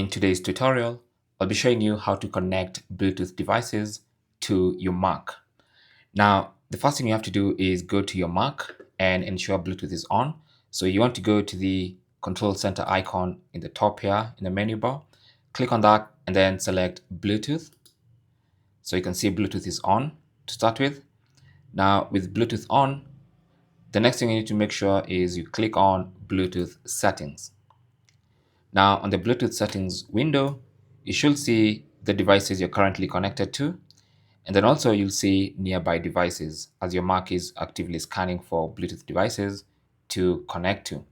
In today's tutorial, I'll be showing you how to connect Bluetooth devices to your Mac. Now, the first thing you have to do is go to your Mac and ensure Bluetooth is on. So you want to go to the control center icon in the top here in the menu bar, click on that and then select Bluetooth. So you can see Bluetooth is on to start with. Now with Bluetooth on, the next thing you need to make sure is you click on Bluetooth settings. Now on the Bluetooth settings window, you should see the devices you're currently connected to. And then also you'll see nearby devices as your Mac is actively scanning for Bluetooth devices to connect to.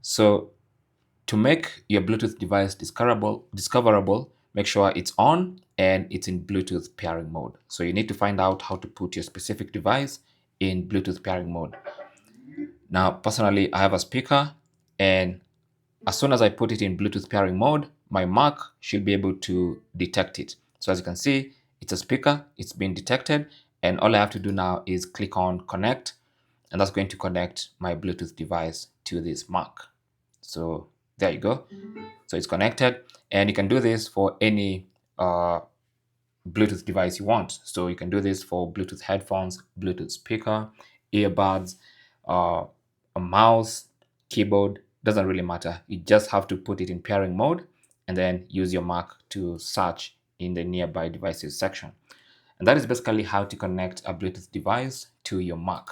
So to make your Bluetooth device discoverable, make sure it's on and it's in Bluetooth pairing mode. So you need to find out how to put your specific device in Bluetooth pairing mode. Now, personally, I have a speaker, and as soon as I put it in Bluetooth pairing mode, my Mac should be able to detect it. So as you can see, it's a speaker, it's been detected, and all I have to do now is click on connect, and that's going to connect my Bluetooth device to this Mac. So there you go. So it's connected, and you can do this for any Bluetooth device you want. So you can do this for Bluetooth headphones, Bluetooth speaker, earbuds, a mouse, keyboard, doesn't really matter. You just have to put it in pairing mode and then use your Mac to search in the nearby devices section. And that is basically how to connect a Bluetooth device to your Mac.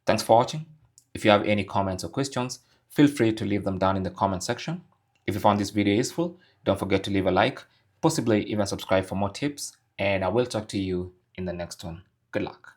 Thanks for watching. If you have any comments or questions, feel free to leave them down in the comment section. If you found this video useful, don't forget to leave a like, possibly even subscribe for more tips, and I will talk to you in the next one. Good luck.